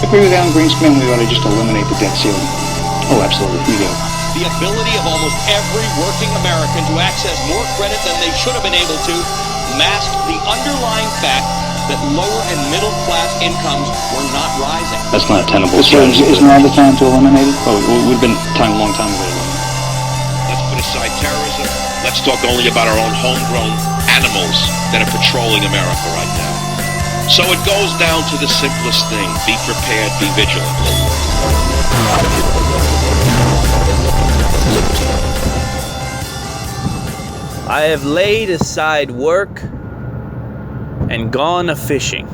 Agree with Alan Greenspan, we ought to just eliminate the debt ceiling. Oh, absolutely, we do. The ability of almost every working American to access more credit than they should have been able to masked the underlying fact that lower and middle class incomes were not rising. That's not a tenable strategy. Isn't now the time to eliminate it? Oh, we've been a long time ago. Let's put aside terrorism. Let's talk only about our own homegrown animals that are patrolling America right now. So it goes down to the simplest thing. Be prepared, be vigilant. I have laid aside work and gone a-fishing.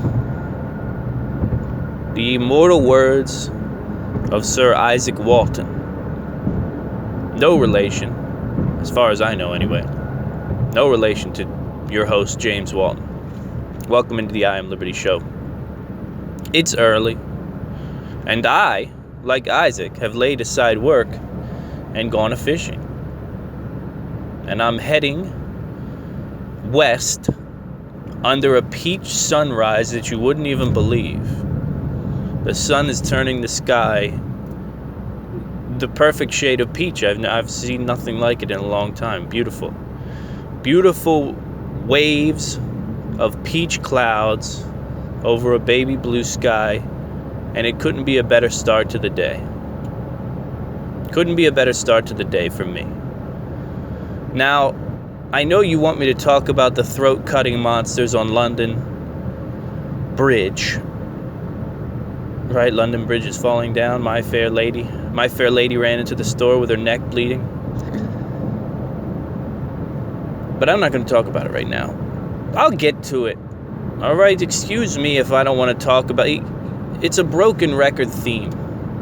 The immortal words of Sir Isaac Walton. No relation, as far as I know anyway, no relation to your host, James Walton. Welcome into the I Am Liberty show. It's early, and I, like Isaac, have laid aside work and gone a-fishing. And I'm heading west under a peach sunrise that you wouldn't even believe. The sun is turning the sky the perfect shade of peach. I've seen nothing like it in a long time. Beautiful. Beautiful waves of peach clouds over a baby blue sky, and it couldn't be a better start to the day. Couldn't be a better start to the day for me. Now, I know you want me to talk about the throat-cutting monsters on London Bridge. Right, London Bridge is falling down. My Fair Lady ran into the store with her neck bleeding. But I'm not going to talk about it right now. I'll get to it. All right, excuse me if I don't want to talk about it. It's a broken record theme,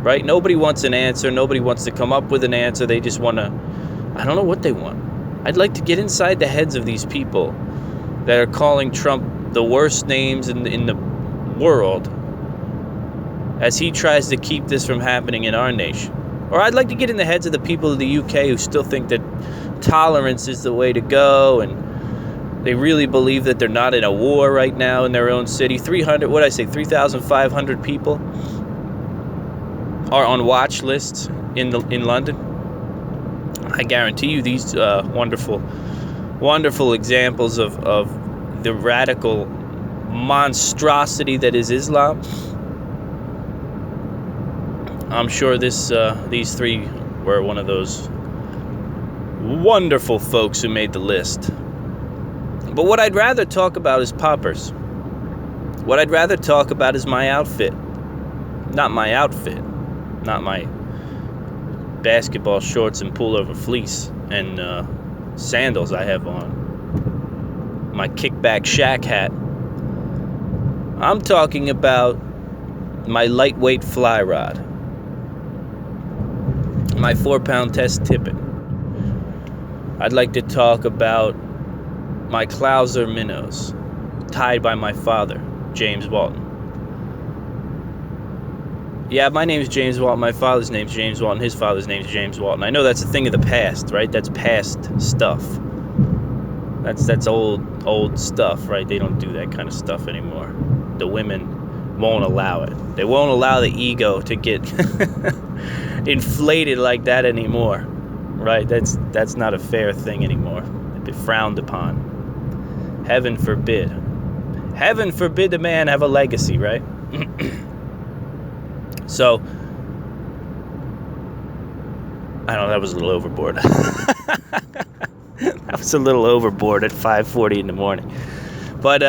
right? Nobody wants an answer. Nobody wants to come up with an answer. They just want to, I don't know what they want. I'd like to get inside the heads of these people that are calling Trump the worst names in the world as he tries to keep this from happening in our nation. Or I'd like to get in the heads of the people of the UK who still think that tolerance is the way to go, and they really believe that they're not in a war right now in their own city. 3,500 people are on watch lists in London. I guarantee you these wonderful examples of the radical monstrosity that is Islam. I'm sure these three were one of those wonderful folks who made the list. But what I'd rather talk about is poppers. What I'd rather talk about is my outfit. Not my outfit. Not my basketball shorts and pullover fleece and sandals I have on. My kickback Shaq hat. I'm talking about my lightweight fly rod. My 4-pound test tippet. I'd like to talk about my Clouser minnows, tied by my father, James Walton. Yeah, my name is James Walton. My father's name's James Walton. His father's name's James Walton. I know that's a thing of the past, right? That's past stuff. That's old stuff, right? They don't do that kind of stuff anymore. The women won't allow it. They won't allow the ego to get inflated like that anymore, right? That's not a fair thing anymore. It'd be frowned upon. Heaven forbid. Heaven forbid the man have a legacy, right? So, I don't know, that was a little overboard. That was a little overboard at 5:40 in the morning. But,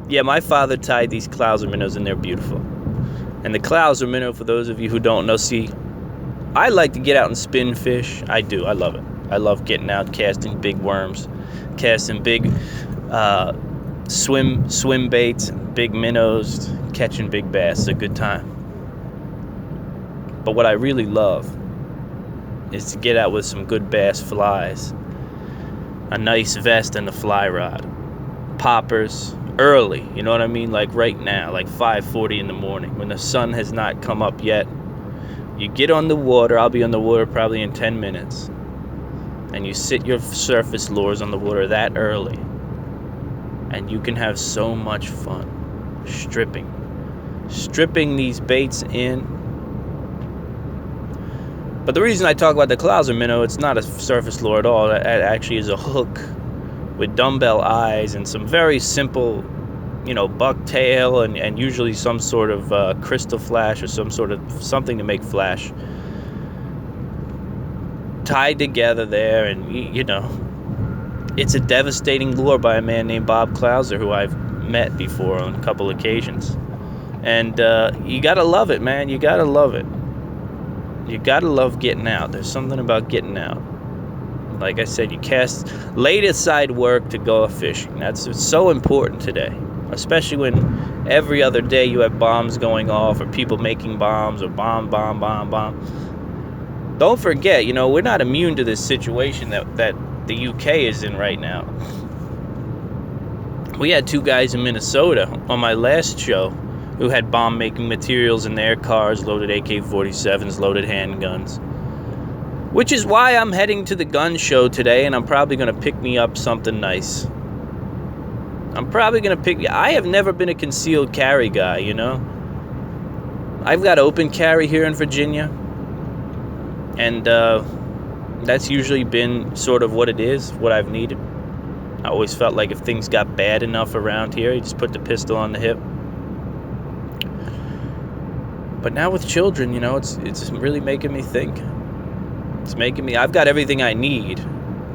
yeah, my father tied these Clouser minnows, and they're beautiful. And the Clouser minnow, for those of you who don't know, see, I like to get out and spin fish. I do. I love it. I love getting out, casting big worms, casting big swim baits, big minnows, catching big bass. It's a good time. But what I really love is to get out with some good bass flies, a nice vest and a fly rod, poppers, early, you know what I mean? Like right now, like 5:40 in the morning, when the sun has not come up yet. You get on the water. I'll be on the water probably in 10 minutes. And you sit your surface lures on the water that early. And you can have so much fun stripping stripping these baits in. But the reason I talk about the clouser minnow, it's not a surface lure at all. It actually is a hook with dumbbell eyes and some very simple, bucktail and usually some sort of crystal flash or some sort of something to make flash tied together there. And it's a devastating lure by a man named Bob Clouser, who I've met before on a couple occasions. And you gotta love it, man. You gotta love it. You gotta love getting out. There's something about getting out. Like I said, you lay aside work to go fishing. It's so important today, especially when every other day you have bombs going off or people making bombs or bomb. Don't forget, we're not immune to this situation that the UK is in right now. We had 2 guys in Minnesota on my last show who had bomb-making materials in their cars, loaded AK-47s, loaded handguns. Which is why I'm heading to the gun show today, and I'm probably going to pick me up something nice. I have never been a concealed carry guy, I've got open carry here in Virginia, and that's usually been sort of what it is, what I've needed. I always felt like if things got bad enough around here, you just put the pistol on the hip. But now with children, it's really making me think. I've got everything I need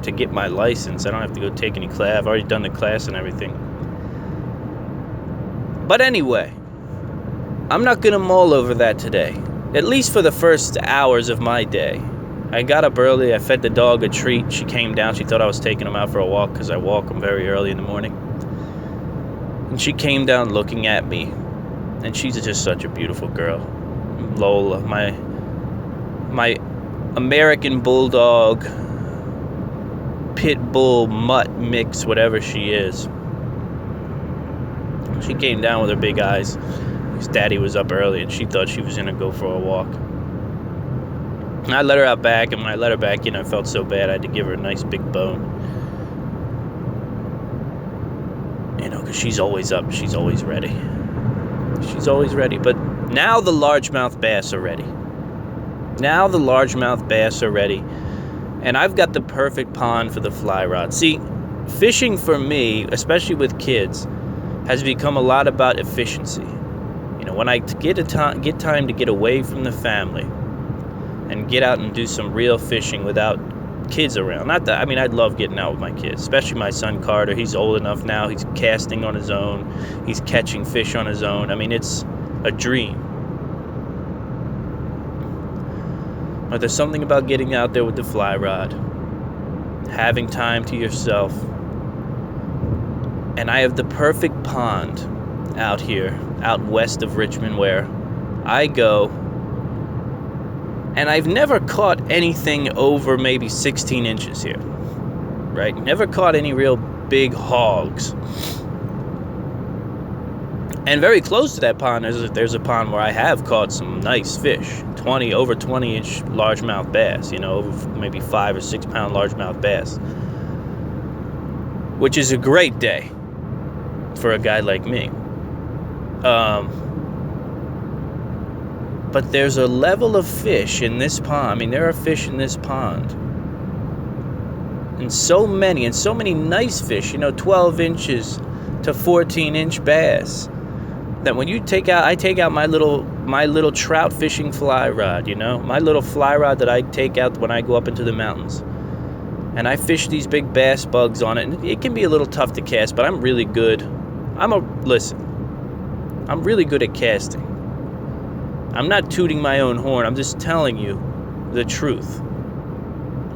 to get my license. I don't have to go take any class. I've already done the class and everything. But anyway, I'm not going to mull over that today. At least for the first hours of my day. I got up early. I fed the dog a treat. She came down. She thought I was taking him out for a walk because I walk him very early in the morning. And she came down looking at me. And she's just such a beautiful girl. Lola, my American Bulldog, Pit Bull, Mutt mix, whatever she is. She came down with her big eyes. His daddy was up early and she thought she was going to go for a walk. And I let her out back, and when I let her back in, I felt so bad I had to give her a nice big bone. Because she's always up. She's always ready. But now the largemouth bass are ready. And I've got the perfect pond for the fly rod. See, fishing for me, especially with kids, has become a lot about efficiency. When I get time to get away from the family and get out and do some real fishing without kids around. I'd love getting out with my kids, especially my son Carter. He's old enough now. He's casting on his own. He's catching fish on his own. It's a dream. But there's something about getting out there with the fly rod, having time to yourself. And I have the perfect pond out here, out west of Richmond, where I go. And I've never caught anything over maybe 16 inches here, right? Never caught any real big hogs. And very close to that pond, there's a pond where I have caught some nice fish, over 20-inch largemouth bass, over maybe 5 or 6 pound largemouth bass, which is a great day for a guy like me. But there's a level of fish in this pond. There are fish in this pond. And so many nice fish, 12 inches to 14-inch bass. That when I take out my little trout fishing fly rod, my little fly rod that I take out when I go up into the mountains. And I fish these big bass bugs on it. And it can be a little tough to cast, but I'm really good. I'm really good at casting. I'm not tooting my own horn. I'm just telling you the truth.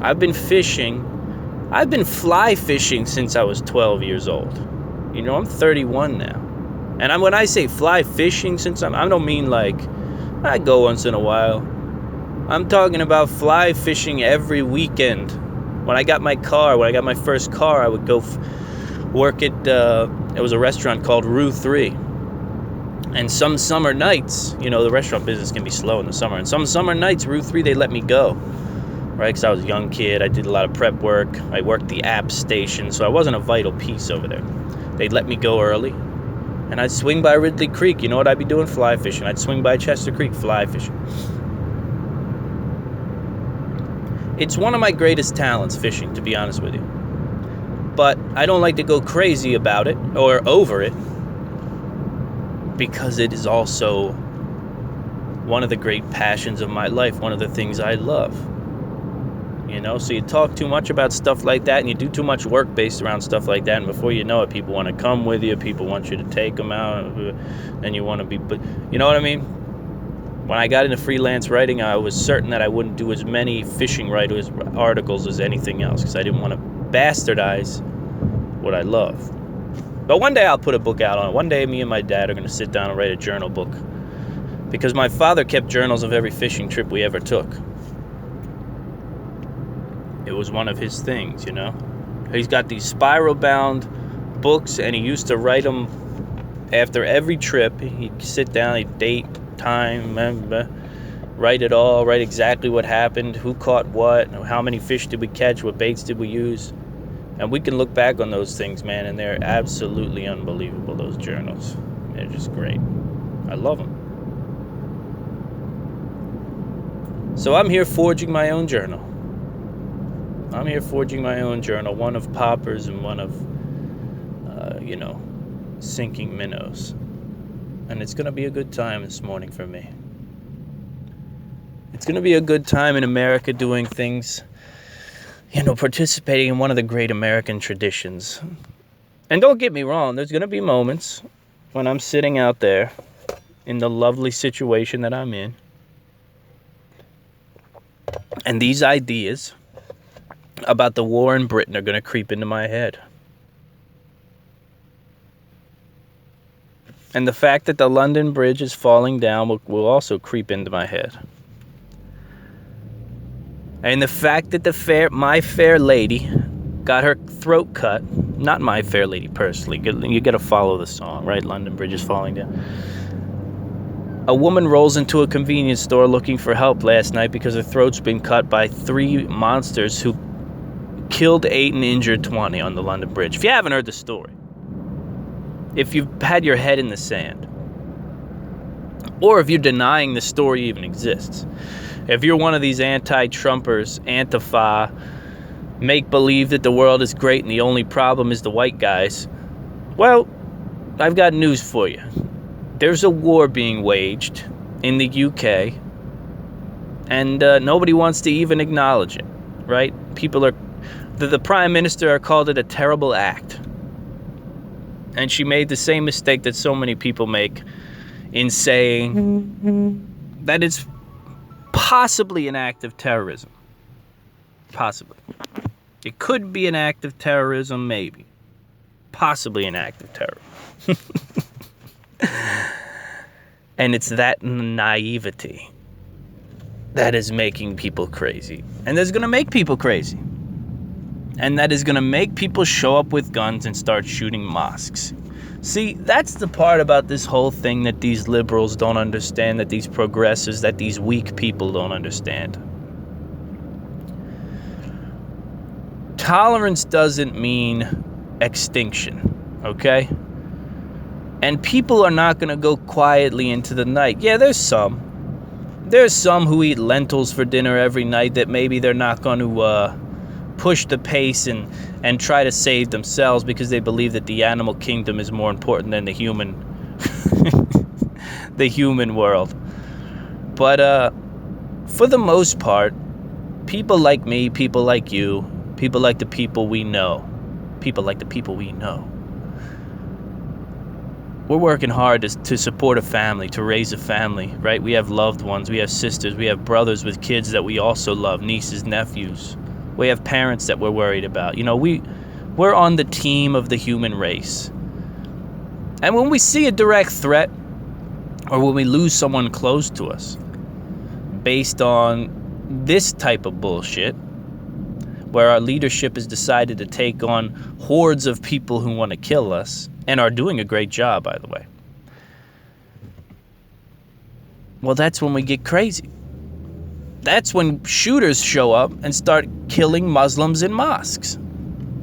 I've been fly fishing since I was 12 years old. I'm 31 now. And when I say fly fishing, I don't mean like I go once in a while. I'm talking about fly fishing every weekend. When I got my first car, I would go work at, it was a restaurant called Rue 3. And some summer nights, the restaurant business can be slow in the summer. And some summer nights, Rue 3, they let me go, right? Because I was a young kid. I did a lot of prep work. I worked the app station, so I wasn't a vital piece over there. They'd let me go early. And I'd swing by Ridley Creek. You know what I'd be doing? Fly fishing. I'd swing by Chester Creek, fly fishing. It's one of my greatest talents, fishing, to be honest with you. But I don't like to go crazy about it or over it, because it is also one of the great passions of my life, one of the things I love. You know, so you talk too much about stuff like that, and you do too much work based around stuff like that, and before you know it, people want to come with you, people want you to take them out, and you want to be, but you know what I mean? When I got into freelance writing, I was certain that I wouldn't do as many fishing articles as anything else, because I didn't want to bastardize what I love. But one day I'll put a book out on it. One day me and my dad are going to sit down and write a journal book, because my father kept journals of every fishing trip we ever took. It was one of his things, you know. He's got these spiral-bound books, and he used to write them after every trip. He'd sit down, he'd date, time, write it all, write exactly what happened, who caught what, how many fish did we catch, what baits did we use. And we can look back on those things, man, and they're absolutely unbelievable, those journals. They're just great. I love them. So I'm here forging my own journal. One of poppers and one of, sinking minnows. And it's going to be a good time this morning for me. It's going to be a good time in America doing things, participating in one of the great American traditions. And don't get me wrong, there's going to be moments when I'm sitting out there in the lovely situation that I'm in, and these ideas about the war in Britain are going to creep into my head. And the fact that the London Bridge is falling down will also creep into my head. And the fact that My Fair Lady got her throat cut, not My Fair Lady personally, you got to follow the song, right? London Bridge is falling down. A woman rolls into a convenience store looking for help last night because her throat's been cut by 3 monsters who killed 8 and injured 20 on the London Bridge. If you haven't heard the story, if you've had your head in the sand, or if you're denying the story even exists, if you're one of these anti-Trumpers, Antifa, make believe that the world is great and the only problem is the white guys, well, I've got news for you. There's a war being waged in the UK, and nobody wants to even acknowledge it, right? The Prime Minister called it a terrible act. And she made the same mistake that so many people make in saying that it's possibly an act of terrorism. Possibly. It could be an act of terrorism, maybe. Possibly an act of terror. And it's that naivety that is making people crazy. And that's going to make people crazy. And that is going to make people show up with guns and start shooting mosques. See, that's the part about this whole thing that these liberals don't understand, that these progressives, that these weak people don't understand. Tolerance doesn't mean extinction, okay? And people are not going to go quietly into the night. Yeah, there's some. There's some who eat lentils for dinner every night that maybe they're not going to push the pace and try to save themselves because they believe that the animal kingdom is more important than the human the human world. But for the most part, people like me, people like you, people like the people we know, we're working hard to support a family, to raise a family, right? We have loved ones, we have sisters, we have brothers with kids that we also love, nieces, nephews. We have parents that we're worried about. We're on the team of the human race. And when we see a direct threat, or when we lose someone close to us, based on this type of bullshit, where our leadership has decided to take on hordes of people who want to kill us, and are doing a great job, by the way, well, that's when we get crazy. That's when shooters show up and start killing Muslims in mosques.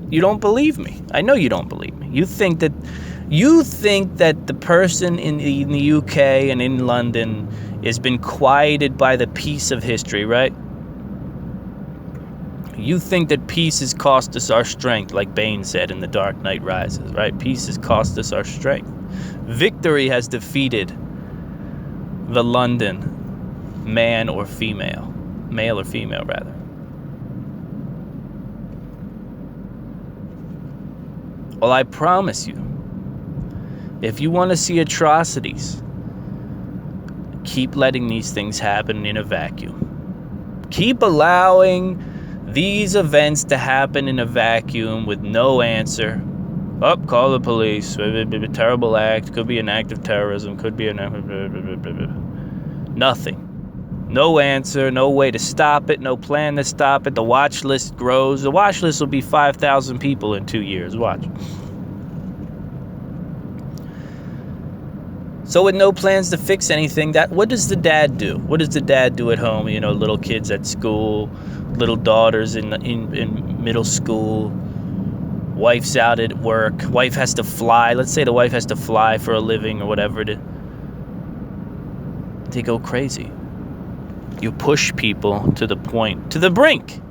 You don't believe me. I know you don't believe me. You think that You think that the person in the UK and in London has been quieted by the peace of history, right? You think that peace has cost us our strength, like Bane said in The Dark Knight Rises, right? Peace has cost us our strength. Victory has defeated the London man or female, male or female rather. Well, I promise you, if you want to see atrocities, keep letting these things happen in a vacuum. Keep allowing these events to happen in a vacuum with no answer. Oh, call the police. A terrible act. Could be an act of terrorism. Could be an nothing. No answer. No way to stop it. No plan to stop it. The watch list grows. The watch list will be 5,000 people in 2 years. Watch. So with no plans to fix anything, what does the dad do? What does the dad do at home? You know, little kids at school, little daughters in middle school, wife's out at work, wife has to fly. Let's say the wife has to fly for a living or whatever. They go crazy. You push people to the brink,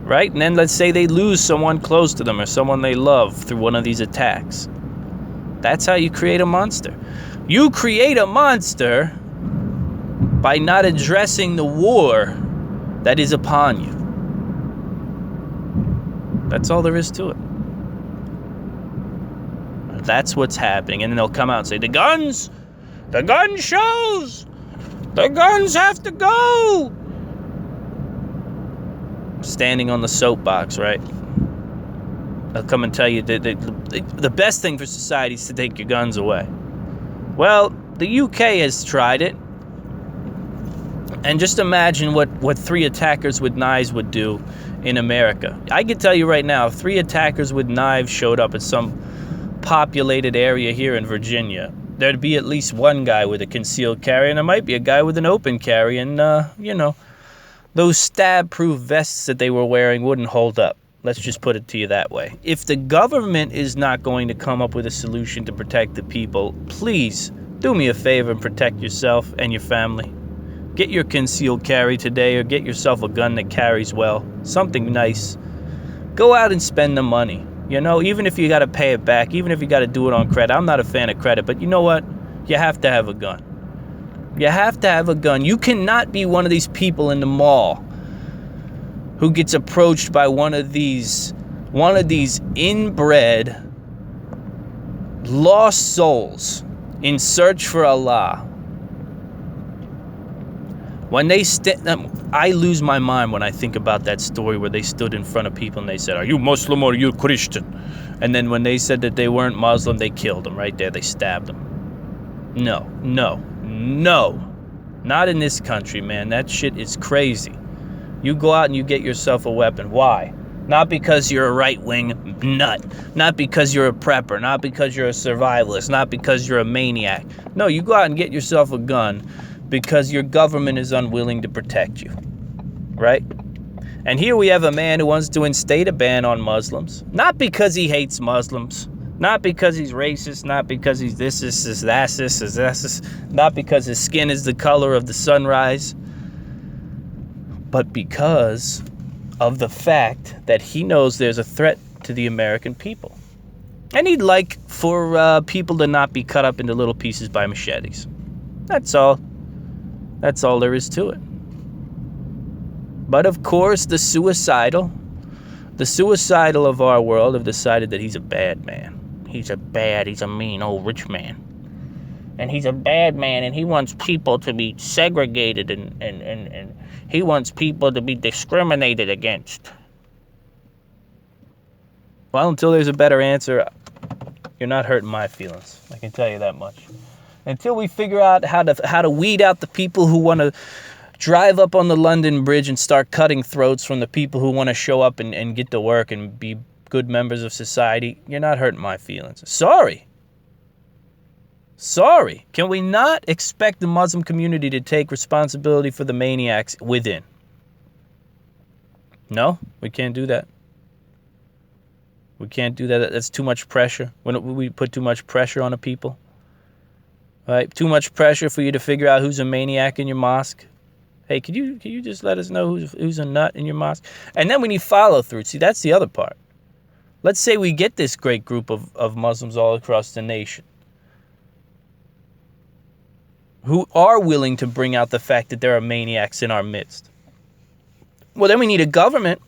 right? And then let's say they lose someone close to them or someone they love through one of these attacks. That's how you create a monster. You create a monster by not addressing the war that is upon you. That's all there is to it. That's what's happening. And then they'll come out and say, the gun shows, the guns have to go. Standing on the soapbox, right? They'll come and tell you that the best thing for society is to take your guns away. Well, the UK has tried it. And just imagine what 3 attackers with knives would do in America. I can tell you right now, if 3 attackers with knives showed up at some populated area here in Virginia, there'd be at least one guy with a concealed carry, and there might be a guy with an open carry, and, those stab-proof vests that they were wearing wouldn't hold up. Let's just put it to you that way. If the government is not going to come up with a solution to protect the people, please do me a favor and protect yourself and your family. Get your concealed carry today, or get yourself a gun that carries well. Something nice. Go out and spend the money. You know, even if you got to pay it back, even if you got to do it on credit. I'm not a fan of credit, but you know what? You have to have a gun. You have to have a gun. You cannot be one of these people in the mall who gets approached by one of these inbred lost souls in search for Allah. When they I lose my mind when I think about that story where they stood in front of people and they said, "Are you Muslim or are you Christian?" And then when they said that they weren't Muslim, they killed them right there. They stabbed them. No. Not in this country, man. That shit is crazy. You go out and you get yourself a weapon. Why? Not because you're a right-wing nut. Not because you're a prepper. Not because you're a survivalist. Not because you're a maniac. No, you go out and get yourself a gun because your government is unwilling to protect you. Right? And here we have a man who wants to instate a ban on Muslims. Not because he hates Muslims. Not because he's racist. Not because he's this, not because his skin is the color of the sunrise. But because of the fact that he knows there's a threat to the American people. And he'd like for people to not be cut up into little pieces by machetes. That's all. That's all there is to it. But of course, the suicidal of our world have decided that he's a bad man. He's a mean old rich man. And he's a bad man, and he wants people to be segregated and he wants people to be discriminated against. Well, until there's a better answer, you're not hurting my feelings. I can tell you that much. Until we figure out how to weed out the people who want to drive up on the London Bridge and start cutting throats from the people who want to show up and get to work and be good members of society, you're not hurting my feelings. Sorry. Can we not expect the Muslim community to take responsibility for the maniacs within? No, we can't do that. We can't do that. That's too much pressure. When we put too much pressure on the people. Right? Too much pressure for you to figure out who's a maniac in your mosque. Hey, can you just let us know who's a nut in your mosque? And then we need follow through. See, that's the other part. Let's say we get this great group of Muslims all across the nation who are willing to bring out the fact that there are maniacs in our midst. Well, then we need a government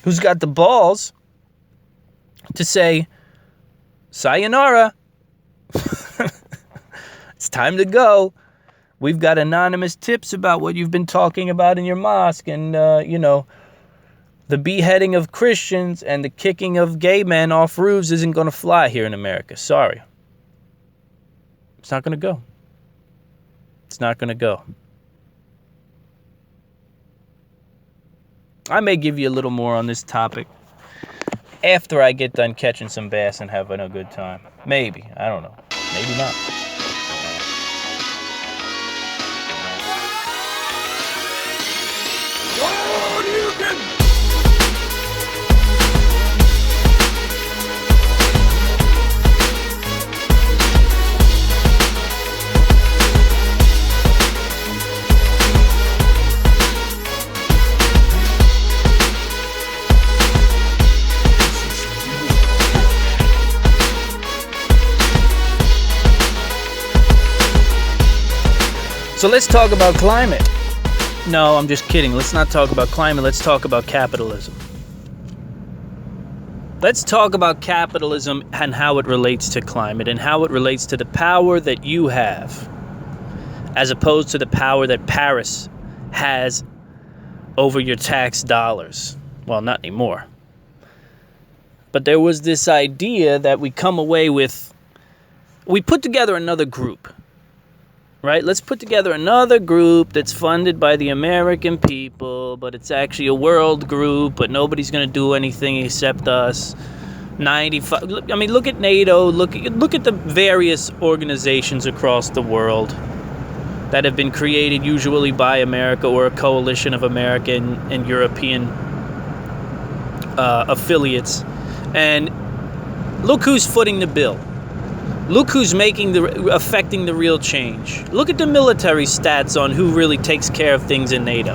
who's got the balls to say, sayonara. It's time to go. We've got anonymous tips about what you've been talking about in your mosque and, the beheading of Christians and the kicking of gay men off roofs isn't going to fly here in America. Sorry. It's not going to go. It's not going to go. I may give you a little more on this topic after I get done catching some bass and having a good time. Maybe. I don't know. Maybe not. So let's talk about climate. No, I'm just kidding. Let's not talk about climate. Let's talk about capitalism. Let's talk about capitalism and how it relates to climate and how it relates to the power that you have as opposed to the power that Paris has over your tax dollars. Well, not anymore. But there was this idea that we come away with, we put together another group. Right? Let's put together another group that's funded by the American people, but it's actually a world group, but nobody's going to do anything except us. 95. I mean, look at NATO. Look at the various organizations across the world that have been created usually by America or a coalition of American and European affiliates. And look who's footing the bill. Look who's affecting the real change. Look at the military stats on who really takes care of things in NATO.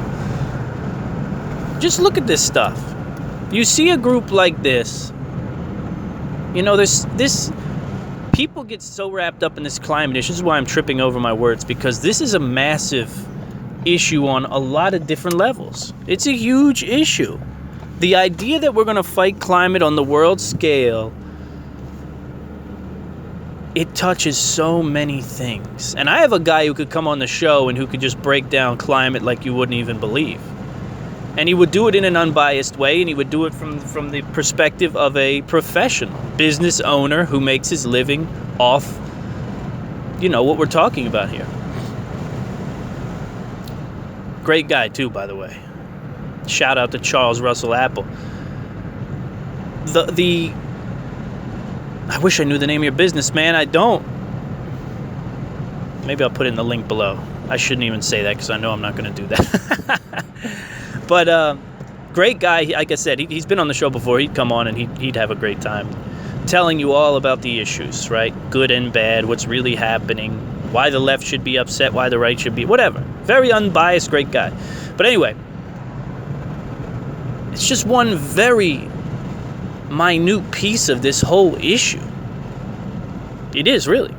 Just look at this stuff. You see a group like this, this people get so wrapped up in this climate issue. This is why I'm tripping over my words, because this is a massive issue on a lot of different levels. It's a huge issue. The idea that we're going to fight climate on the world scale, it touches so many things. And I have a guy who could come on the show and who could just break down climate like you wouldn't even believe. And he would do it in an unbiased way, and he would do it from the perspective of a professional business owner who makes his living off, what we're talking about here. Great guy, too, by the way. Shout out to Charles Russell Apple. I wish I knew the name of your business, man. I don't. Maybe I'll put it in the link below. I shouldn't even say that because I know I'm not going to do that. But great guy. Like I said, he's been on the show before. He'd come on and he'd have a great time telling you all about the issues, right? Good and bad, what's really happening, why the left should be upset, why the right should be, whatever. Very unbiased, great guy. But anyway, it's just one very minute piece of this whole issue. It is, really.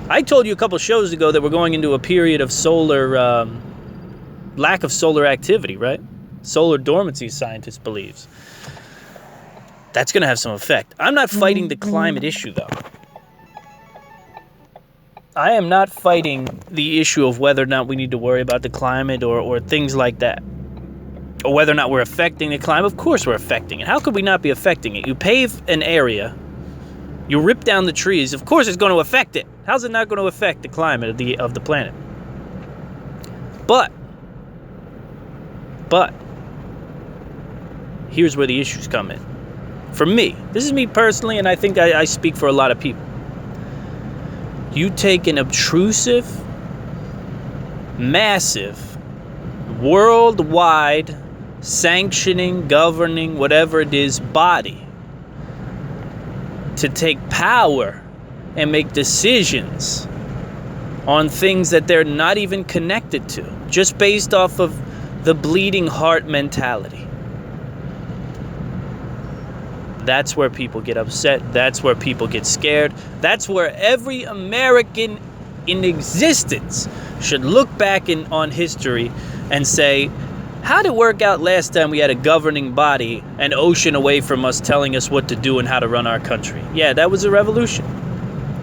I told you a couple shows ago that we're going into a period of lack of solar activity, right? Solar dormancy, scientists believes. That's going to have some effect. I'm not fighting the climate issue, though. I am not fighting the issue of whether or not we need to worry about the climate or things like that. Or whether or not we're affecting the climate. Of course we're affecting it. How could we not be affecting it? You pave an area, you rip down the trees, of course it's going to affect it. How's it not going to affect the climate of the planet? But, here's where the issues come in. For me, this is me personally, and I think I speak for a lot of people. You take an obtrusive, massive, worldwide sanctioning, governing, whatever it is, body to take power and make decisions on things that they're not even connected to, just based off of the bleeding heart mentality. That's where people get upset. That's where people get scared. That's where every American in existence should look back on history and say, how did it work out last time we had a governing body an ocean away from us telling us what to do and how to run our country? Yeah, that was a revolution.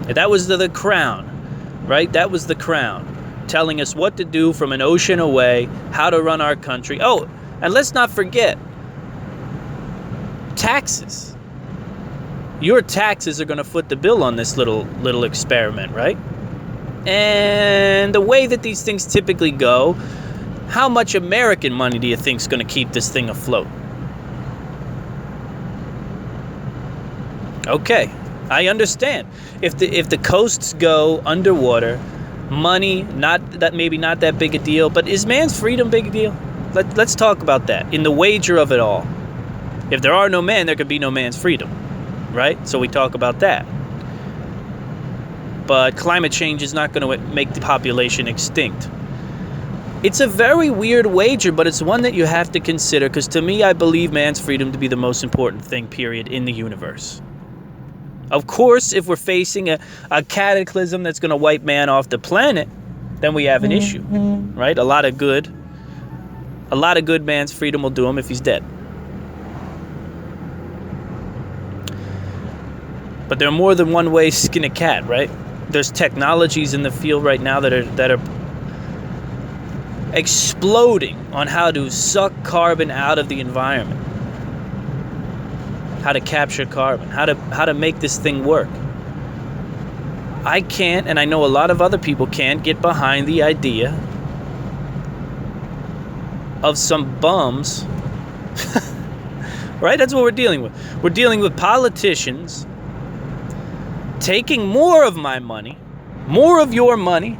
That was the crown, right? That was the crown telling us what to do from an ocean away, how to run our country. Oh, and let's not forget, taxes. Your taxes are going to foot the bill on this little experiment, right? And the way that these things typically go, how much American money do you think is going to keep this thing afloat? Okay, I understand. If the coasts go underwater, money maybe not that big a deal, but is man's freedom big a deal? Let's talk about that in the wager of it all. If there are no men, there could be no man's freedom, right? So we talk about that. But climate change is not going to make the population extinct. It's a very weird wager, but it's one that you have to consider, because to me, I believe man's freedom to be the most important thing, period, in the universe. Of course, if we're facing a cataclysm that's going to wipe man off the planet, then we have an issue, right? A lot of good man's freedom will do him if he's dead. But there are more than one way to skin a cat, right? There's technologies in the field right now that are exploding on how to suck carbon out of the environment, how to capture carbon, how to make this thing work. I can't, and I know a lot of other people can't, get behind the idea of some bums, right? That's what we're dealing with. We're dealing with politicians taking more of my money, more of your money,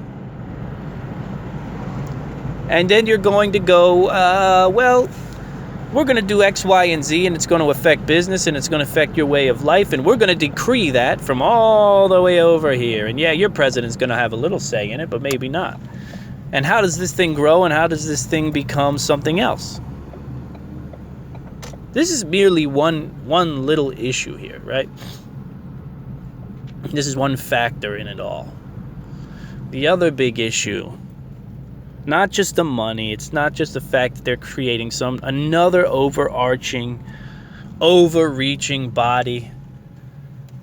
and then you're going to go, well, we're going to do X, Y, and Z, and it's going to affect business, and it's going to affect your way of life, and we're going to decree that from all the way over here. And yeah, your president's going to have a little say in it, but maybe not. And how does this thing grow, and how does this thing become something else? This is merely one little issue here, right? This is one factor in it all. The other big issue, not just the money, it's not just the fact that they're creating another overreaching body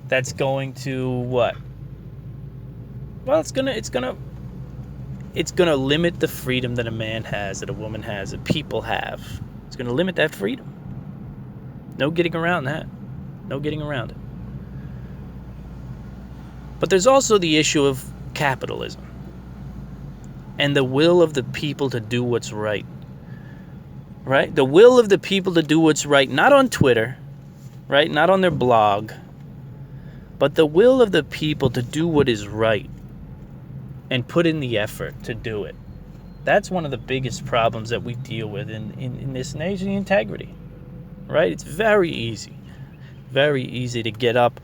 that's going to what? Well, it's gonna limit the freedom that a man has, that a woman has, that people have. It's gonna limit that freedom. No getting around that. No getting around it. But there's also the issue of capitalism and the will of the people to do what's right. Right? The will of the people to do what's right, not on Twitter, right? Not on their blog, but the will of the people to do what is right and put in the effort to do it. That's one of the biggest problems that we deal with in this nation, integrity. Right? It's very easy to get up,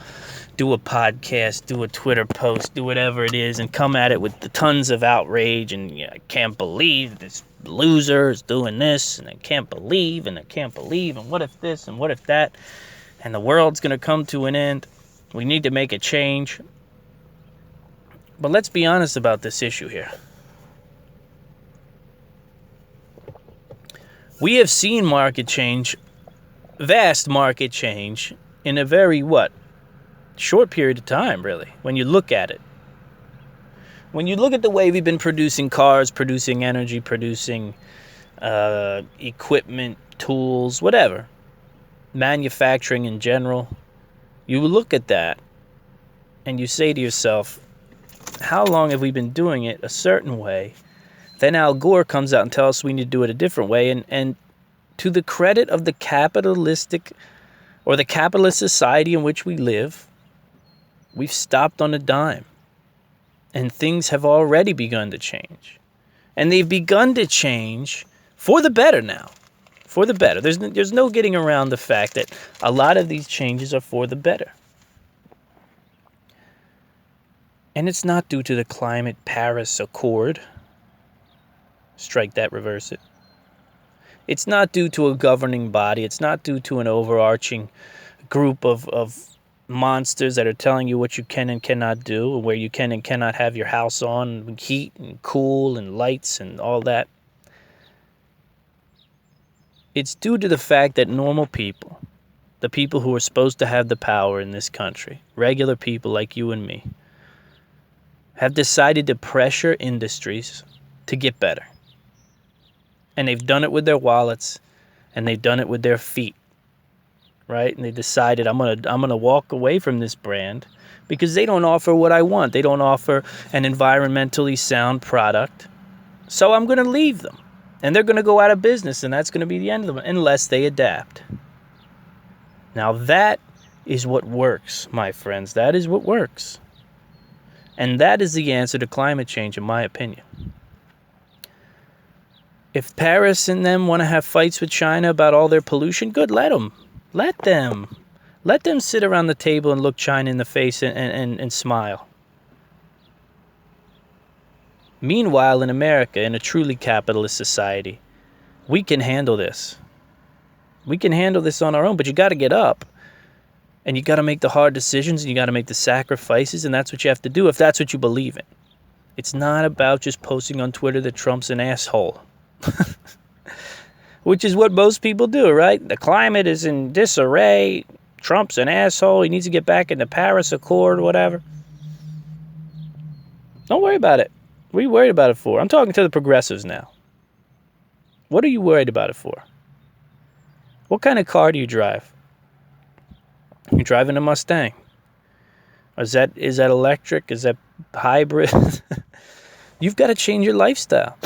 do a podcast, do a Twitter post, do whatever it is, and come at it with the tons of outrage, and I can't believe this loser is doing this, and I can't believe, and what if this, and what if that, and the world's going to come to an end. We need to make a change. But let's be honest about this issue here. We have seen vast market change, in a very, short period of time, really, when you look at it. When you look at the way we've been producing cars, producing energy, producing equipment, tools, whatever, manufacturing in general, you look at that and you say to yourself, how long have we been doing it a certain way? Then Al Gore comes out and tells us we need to do it a different way. And to the credit of the capitalist society in which we live, we've stopped on a dime. And things have already begun to change. And they've begun to change for the better now. For the better. There's no getting around the fact that a lot of these changes are for the better. And it's not due to the Climate Paris Accord. Strike that, reverse it. It's not due to a governing body. It's not due to an overarching group of monsters that are telling you what you can and cannot do, and where you can and cannot have your house on, and heat and cool and lights and all that. It's due to the fact that normal people, the people who are supposed to have the power in this country, regular people like you and me, have decided to pressure industries to get better. And they've done it with their wallets, and they've done it with their feet, right? And they decided, I'm gonna walk away from this brand because they don't offer what I want. They don't offer an environmentally sound product. So I'm gonna leave them. And they're gonna go out of business, and that's gonna be the end of them, unless they adapt. Now that is what works, my friends. That is what works. And that is the answer to climate change, in my opinion. If Paris and them want to have fights with China about all their pollution, good, let them. Let them. Let them sit around the table and look China in the face and smile. Meanwhile, in America, in a truly capitalist society, we can handle this. We can handle this on our own, but you got to get up. And you got to make the hard decisions, and you got to make the sacrifices, and that's what you have to do if that's what you believe in. It's not about just posting on Twitter that Trump's an asshole. Which is what most people do, right? The climate is in disarray. Trump's an asshole. He needs to get back in the Paris Accord or whatever. Don't worry about it. What are you worried about it for? I'm talking to the progressives now. What are you worried about it for? What kind of car do you drive? You're driving a Mustang. Is that electric? Is that hybrid? You've got to change your lifestyle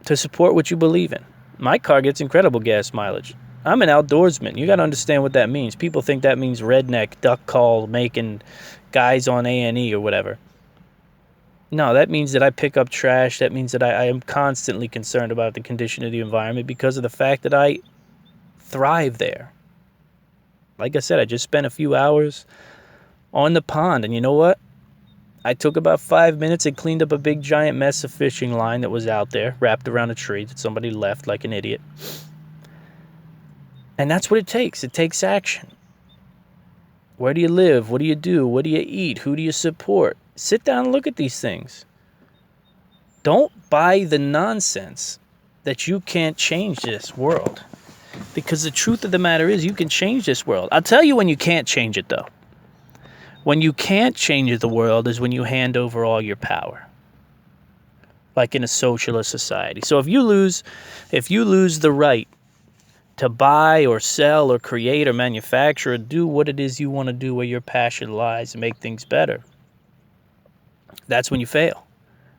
to support what you believe in. My car gets incredible gas mileage. I'm an outdoorsman. You got to understand what that means. People think that means redneck, duck call, making guys on A&E or whatever. No, that means that I pick up trash. That means that I am constantly concerned about the condition of the environment because of the fact that I thrive there. Like I said, I just spent a few hours on the pond, and you know what? I took about 5 minutes and cleaned up a big giant mess of fishing line that was out there, wrapped around a tree that somebody left like an idiot. And that's what it takes. It takes action. Where do you live? What do you do? What do you eat? Who do you support? Sit down and look at these things. Don't buy the nonsense that you can't change this world. Because the truth of the matter is you can change this world. I'll tell you when you can't change it, though. When you can't change the world is when you hand over all your power. Like in a socialist society. So if you lose the right to buy or sell or create or manufacture or do what it is you want to do where your passion lies and make things better, that's when you fail.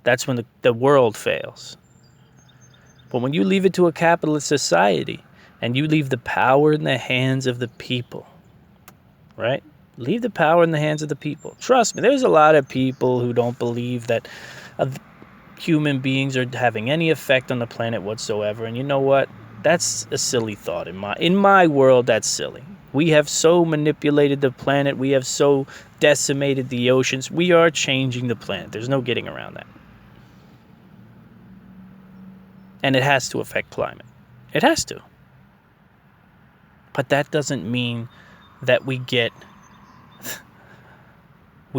That's when the world fails. But when you leave it to a capitalist society and you leave the power in the hands of the people, right? Leave the power in the hands of the people. Trust me, there's a lot of people who don't believe that human beings are having any effect on the planet whatsoever. And you know what? That's a silly thought. In my world, that's silly. We have so manipulated the planet. We have so decimated the oceans. We are changing the planet. There's no getting around that. And it has to affect climate. It has to. But that doesn't mean that we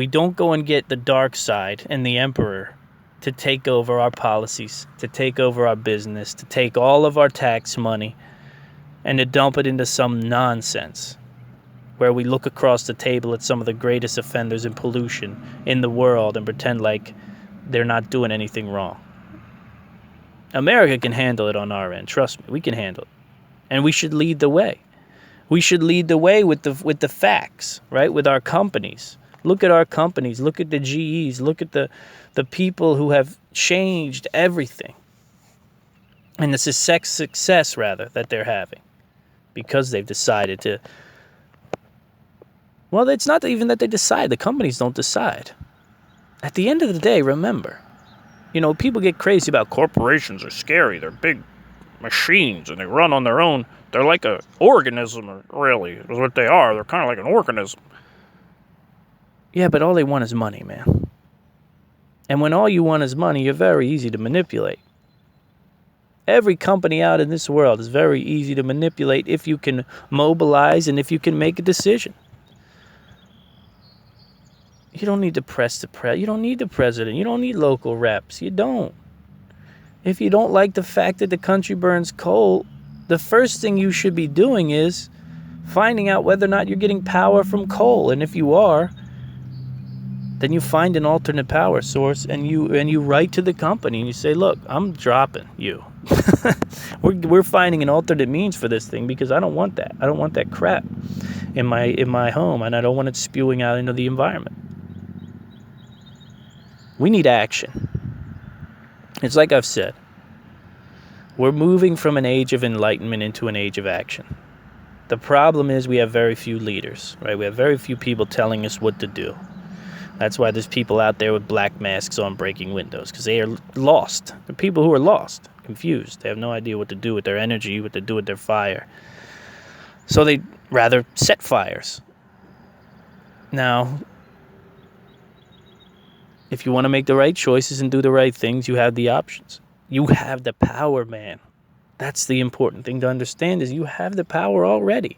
don't go and get the dark side and the emperor to take over our policies, to take over our business, to take all of our tax money and to dump it into some nonsense where we look across the table at some of the greatest offenders in pollution in the world and pretend like they're not doing anything wrong. America can handle it on our end. Trust me, we can handle it. And we should lead the way. We should lead the way with the facts, right? With our companies. Look at our companies. Look at the GEs. Look at the people who have changed everything. And the success, rather, that they're having. Because they've decided to... Well, it's not even that they decide. The companies don't decide. At the end of the day, remember, people get crazy about corporations are scary. They're big machines and they run on their own. They're like an organism, really, is what they are. They're kind of like an organism. Yeah, but all they want is money, man. And when all you want is money, you're very easy to manipulate. Every company out in this world is very easy to manipulate if you can mobilize and if you can make a decision. You don't need to press the you don't need the president. You don't need local reps. You don't. If you don't like the fact that the country burns coal, the first thing you should be doing is finding out whether or not you're getting power from coal. And if you are, then you find an alternate power source and you write to the company and you say, look, I'm dropping you. we're finding an alternate means for this thing because I don't want that. I don't want that crap in my home, and I don't want it spewing out into the environment. We need action. It's like I've said, we're moving from an age of enlightenment into an age of action. The problem is we have very few leaders, right? We have very few people telling us what to do. That's why there's people out there with black masks on breaking windows, because they are lost. They're people who are lost, confused. They have no idea what to do with their energy, what to do with their fire. So they rather set fires. Now, if you want to make the right choices and do the right things, you have the options. You have the power, man. That's the important thing to understand, is you have the power already.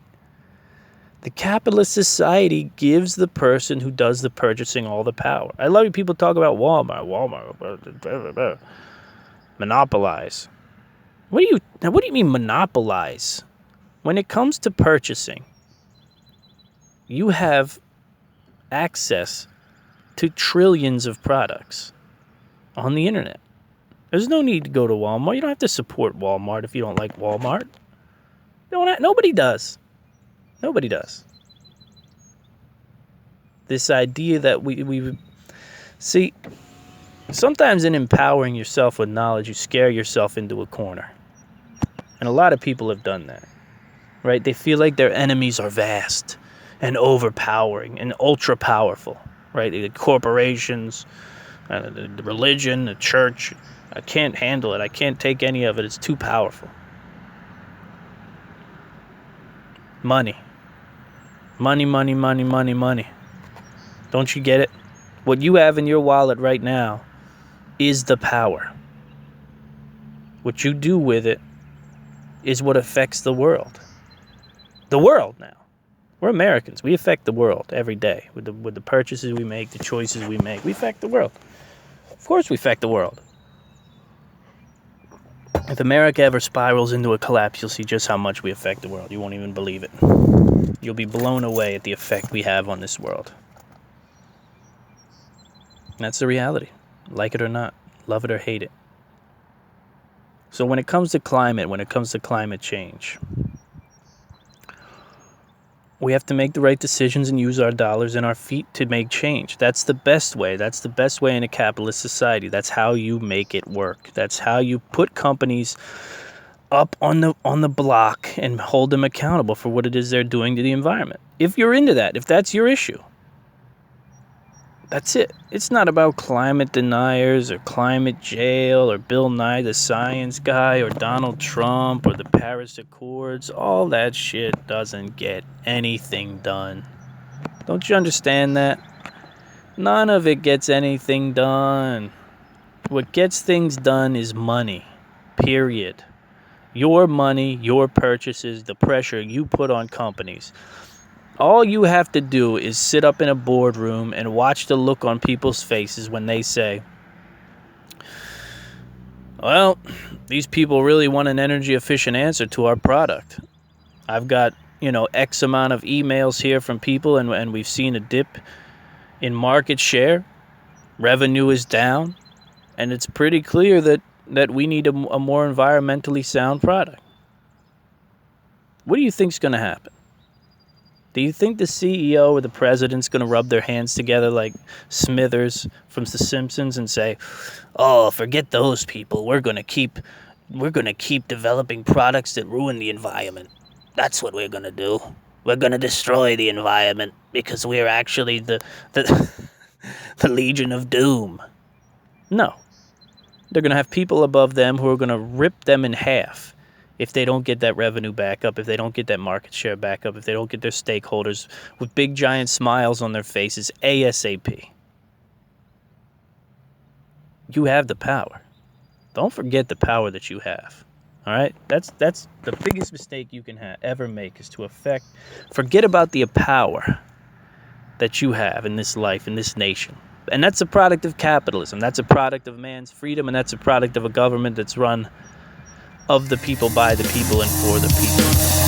The capitalist society gives the person who does the purchasing all the power. I love you people talk about Walmart, monopolize. What do you mean monopolize? When it comes to purchasing, you have access to trillions of products on the internet. There's no need to go to Walmart. You don't have to support Walmart if you don't like Walmart. Nobody does. Nobody does. This idea that we see, sometimes in empowering yourself with knowledge, you scare yourself into a corner. And a lot of people have done that, right? They feel like their enemies are vast and overpowering and ultra powerful, right? The corporations, the religion, the church. I can't handle it. I can't take any of it. It's too powerful. Money. Money, money, money, money, money. Don't you get it? What you have in your wallet right now is the power. What you do with it is what affects the world. The world now. We're Americans. We affect the world every day with the purchases we make, the choices we make. We affect the world. Of course we affect the world. If America ever spirals into a collapse, you'll see just how much we affect the world. You won't even believe it. You'll be blown away at the effect we have on this world. That's the reality. Like it or not, love it or hate it. So when it comes to climate change, we have to make the right decisions and use our dollars and our feet to make change. That's the best way. That's the best way in a capitalist society. That's how you make it work. That's how you put companies up on the block and hold them accountable for what it is they're doing to the environment. If you're into that, if that's your issue, that's it. It's not about climate deniers or climate jail or Bill Nye the Science Guy or Donald Trump or the Paris Accords. All that shit doesn't get anything done. Don't you understand that? None of it gets anything done. What gets things done is money. Period. Your money, your purchases, the pressure you put on companies. All you have to do is sit up in a boardroom and watch the look on people's faces when they say, well, these people really want an energy efficient answer to our product. I've got, X amount of emails here from people and we've seen a dip in market share. Revenue is down. And it's pretty clear that we need a more environmentally sound product. What do you think's going to happen? Do you think the CEO or the president's going to rub their hands together like Smithers from The Simpsons and say, "Oh, forget those people. We're going to keep developing products that ruin the environment. That's what we're going to do. We're going to destroy the environment because we're actually the Legion of Doom." No. They're going to have people above them who are going to rip them in half if they don't get that revenue back up, if they don't get that market share back up, if they don't get their stakeholders with big giant smiles on their faces ASAP. you have the power. Don't forget the power that you have. All right? That's the biggest mistake you can ever make, is to forget about the power that you have in this life, in this nation. And that's a product of capitalism. That's a product of man's freedom, and that's a product of a government that's run of the people, by the people, and for the people.